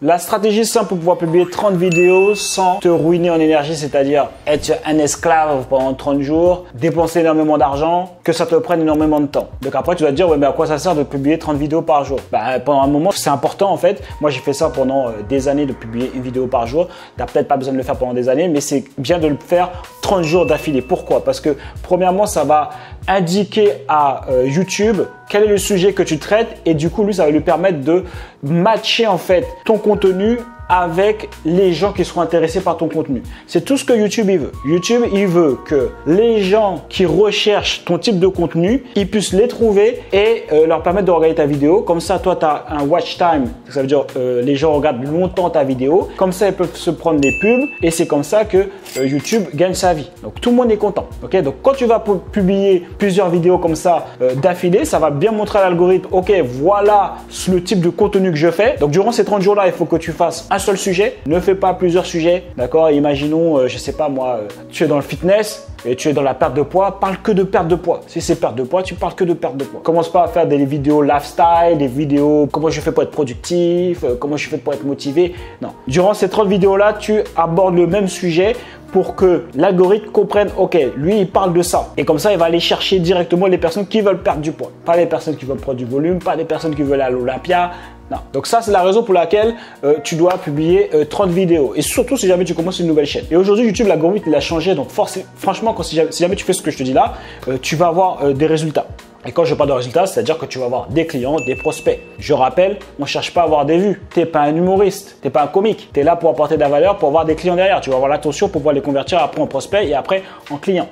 La stratégie simple pour pouvoir publier 30 vidéos sans te ruiner en énergie, c'est-à-dire être un esclave pendant 30 jours, dépenser énormément d'argent, que ça te prenne énormément de temps. Donc après, tu vas te dire, ouais, mais à quoi ça sert de publier 30 vidéos par jour? Pendant un moment, c'est important en fait. Moi, j'ai fait ça pendant des années de publier une vidéo par jour. Tu n'as peut-être pas besoin de le faire pendant des années, mais c'est bien de le faire 30 jours d'affilée. Pourquoi? Parce que premièrement, ça va indiquer à YouTube quel est le sujet que tu traites et du coup, lui, ça va lui permettre de matcher en fait ton contenu avec les gens qui seront intéressés par ton contenu. C'est tout ce que YouTube il veut. YouTube il veut que les gens qui recherchent ton type de contenu, ils puissent les trouver et leur permettre de regarder ta vidéo. Comme ça, toi, tu as un watch time. Ça veut dire les gens regardent longtemps ta vidéo. Comme ça, ils peuvent se prendre des pubs et c'est comme ça que YouTube gagne sa vie. Donc, tout le monde est content. Okay? Donc, quand tu vas publier plusieurs vidéos comme ça d'affilée, ça va bien montrer à l'algorithme, ok, voilà le type de contenu que je fais. Donc, durant ces 30 jours-là, il faut que tu fasses un seul sujet, ne fais pas plusieurs sujets, d'accord? Imaginons, je sais pas moi, tu es dans le fitness et tu es dans la perte de poids, parle que de perte de poids. Si c'est perte de poids, tu parles que de perte de poids. Commence pas à faire des vidéos lifestyle, des vidéos comment je fais pour être productif, comment je fais pour être motivé. Non. Durant ces 30 vidéos-là, tu abordes le même sujet pour que l'algorithme comprenne, ok, lui, il parle de ça. Et comme ça, il va aller chercher directement les personnes qui veulent perdre du poids. Pas les personnes qui veulent prendre du volume, pas les personnes qui veulent aller à l'Olympia. Non. Donc ça, c'est la raison pour laquelle tu dois publier 30 vidéos. Et surtout, si jamais tu commences une nouvelle chaîne. Et aujourd'hui, YouTube, l'algorithme, il a changé. Donc franchement, si jamais tu fais ce que je te dis là, tu vas avoir des résultats. Et quand je parle de résultats, c'est-à-dire que tu vas avoir des clients, des prospects. Je rappelle, on ne cherche pas à avoir des vues. Tu n'es pas un humoriste, tu n'es pas un comique. Tu es là pour apporter de la valeur, pour avoir des clients derrière. Tu vas avoir l'attention pour pouvoir les convertir après en prospects et après en clients.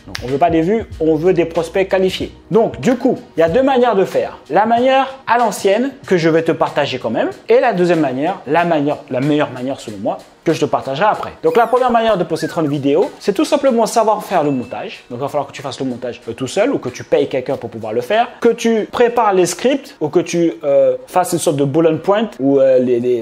Donc, on ne veut pas des vues, on veut des prospects qualifiés. Donc, du coup, il y a deux manières de faire. La manière à l'ancienne, que je vais te partager quand même. Et la deuxième manière, la meilleure manière selon moi, que je te partagerai après. Donc, la première manière de poster 30 vidéos, c'est tout simplement savoir faire le montage. Donc, il va falloir que tu fasses le montage tout seul ou que tu payes quelqu'un pour pouvoir le faire. Que tu prépares les scripts ou que tu fasses une sorte de bullet point où,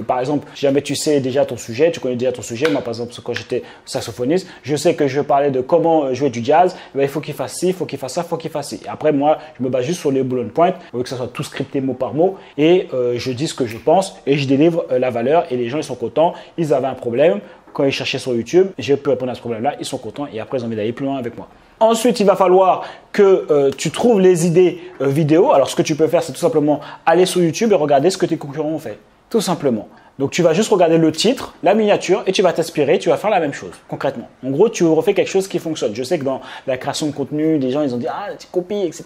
par exemple, si jamais tu sais déjà ton sujet, tu connais déjà ton sujet. Moi, par exemple, quand j'étais saxophoniste, je sais que je parlais de comment jouer du jazz. Eh bien, il faut qu'il fasse ci, il faut qu'il fasse ça, il faut qu'il fasse ci. Et après, moi, je me base juste sur les bullet points, que ça soit tout scripté mot par mot et je dis ce que je pense et je délivre la valeur et les gens, ils sont contents. Ils avaient un problème. Quand ils cherchaient sur YouTube, j'ai pu répondre à ce problème-là, ils sont contents et après ils ont envie d'aller plus loin avec moi. Ensuite, il va falloir que tu trouves les idées vidéo. Alors, ce que tu peux faire, c'est tout simplement aller sur YouTube et regarder ce que tes concurrents ont fait. Tout simplement. Donc, tu vas juste regarder le titre, la miniature et tu vas t'inspirer, tu vas faire la même chose, concrètement. En gros, tu refais quelque chose qui fonctionne. Je sais que dans la création de contenu, des gens, ils ont dit « Ah, tu copies, etc. »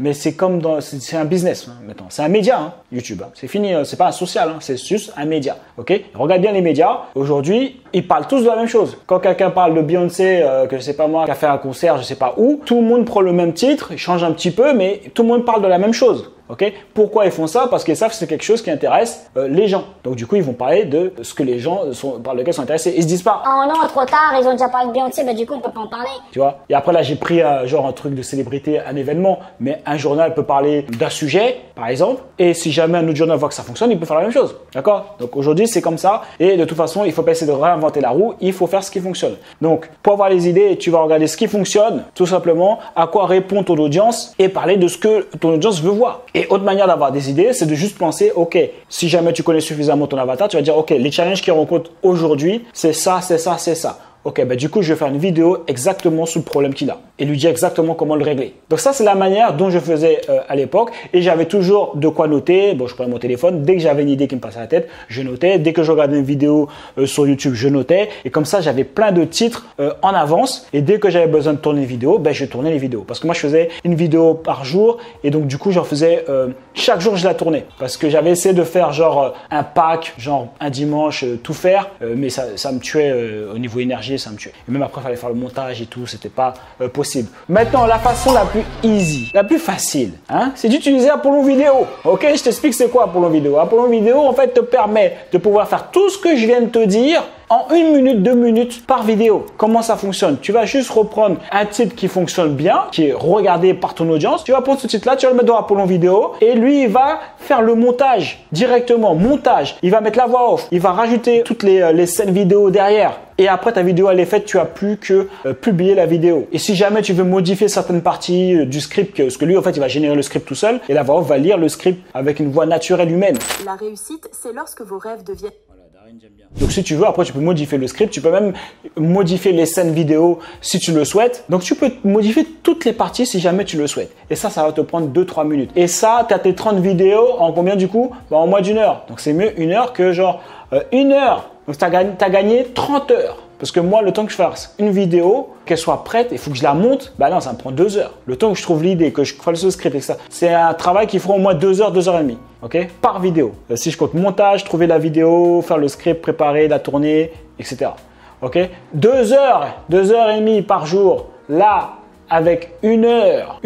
Mais c'est comme c'est un business hein, maintenant. C'est un média, hein, YouTube. Hein. C'est fini, c'est pas un social, hein, c'est juste un média. Ok? Regarde bien les médias. Aujourd'hui, ils parlent tous de la même chose. Quand quelqu'un parle de Beyoncé, que je sais pas moi, qui a fait un concert, je sais pas où, tout le monde prend le même titre, il change un petit peu, mais tout le monde parle de la même chose. Okay? Pourquoi ils font ça? Parce qu'ils savent que c'est quelque chose qui intéresse les gens. Donc du coup, ils vont parler de ce que les gens par lequel sont intéressés. Ils se disent pas oh non, trop tard, ils ont déjà parlé de Beyoncé, bah du coup, on peut pas en parler. Tu vois? Et après là, j'ai pris genre un truc de célébrité, un événement, mais un journal peut parler d'un sujet, par exemple, et si jamais un autre journal voit que ça fonctionne, il peut faire la même chose. D'accord? Donc aujourd'hui, c'est comme ça. Et de toute façon, il faut pas essayer de réinventer la roue, il faut faire ce qui fonctionne. Donc, pour avoir les idées, tu vas regarder ce qui fonctionne, tout simplement, à quoi répond ton audience et parler de ce que ton audience veut voir. Et autre manière d'avoir des idées, c'est de juste penser, ok, si jamais tu connais suffisamment ton avatar, tu vas dire, ok, les challenges qu'il rencontre aujourd'hui, c'est ça, c'est ça, c'est ça. Ok, bah du coup, je vais faire une vidéo exactement sur le problème qu'il a et lui dire exactement comment le régler. Donc ça, c'est la manière dont je faisais à l'époque et j'avais toujours de quoi noter. Bon, je prenais mon téléphone. Dès que j'avais une idée qui me passait à la tête, je notais. Dès que je regardais une vidéo sur YouTube, je notais. Et comme ça, j'avais plein de titres en avance. Et dès que j'avais besoin de tourner une vidéo, ben, je tournais les vidéos. Parce que moi, je faisais une vidéo par jour et donc du coup, j'en faisais chaque jour, je la tournais. Parce que j'avais essayé de faire genre un pack, genre un dimanche, tout faire. Mais ça me tuait au niveau énergie. Ça me tuait. Et même après, il fallait faire le montage et tout, c'était pas possible. Maintenant, la façon la plus easy, la plus facile, hein, c'est d'utiliser Apollon Vidéo. Ok, je t'explique c'est quoi Apollon Vidéo. Apollon Vidéo, en fait, te permet de pouvoir faire tout ce que je viens de te dire en 1 minute, 2 minutes par vidéo. Comment ça fonctionne? Tu vas juste reprendre un titre qui fonctionne bien, qui est regardé par ton audience. Tu vas prendre ce titre-là, tu vas le mettre dans Apollon Vidéo et lui, il va faire le montage directement. Montage. Il va mettre la voix off. Il va rajouter toutes les scènes vidéo derrière. Et après, ta vidéo, elle est faite, tu as plus que publier la vidéo. Et si jamais tu veux modifier certaines parties du script, parce que lui, en fait, il va générer le script tout seul et la voix off va lire le script avec une voix naturelle humaine. La réussite, c'est lorsque vos rêves deviennent... Donc si tu veux, après tu peux modifier le script, tu peux même modifier les scènes vidéo si tu le souhaites. Donc tu peux modifier toutes les parties si jamais tu le souhaites. Et ça va te prendre 2-3 minutes. Et ça, tu as tes 30 vidéos en combien du coup? En moins d'1 heure. Donc c'est mieux 1 heure que genre 1 heure. Donc tu as gagné 30 heures. Parce que moi, le temps que je fasse une vidéo, qu'elle soit prête, il faut que je la monte. Bah non, ça me prend 2 heures. Le temps que je trouve l'idée, que je fasse le script et ça, c'est un travail qui fera au moins 2 heures, 2 heures et demie. Ok? Par vidéo. Si je compte montage, trouver la vidéo, faire le script, préparer, la tourner, etc. Ok? 2 heures, 2 heures et demie par jour. Là, avec 1 heure,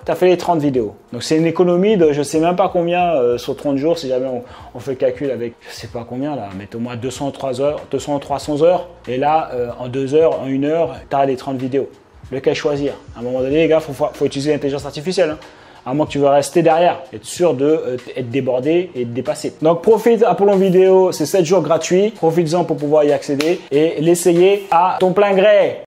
tu as fait les 30 vidéos. Donc, c'est une économie de je ne sais même pas combien sur 30 jours. Si jamais on fait le calcul avec, je ne sais pas combien là, mais au moins 203 heures, 300 heures. Et là, en 2 heures, en 1 heure, tu as les 30 vidéos. Lequel choisir? À un moment donné, les gars, faut utiliser l'intelligence artificielle. Hein. À moins que tu veux rester derrière, être sûr d'être débordé et de dépasser. Donc, profite Apollon Vidéo, c'est 7 jours gratuits. Profites-en pour pouvoir y accéder et l'essayer à ton plein gré.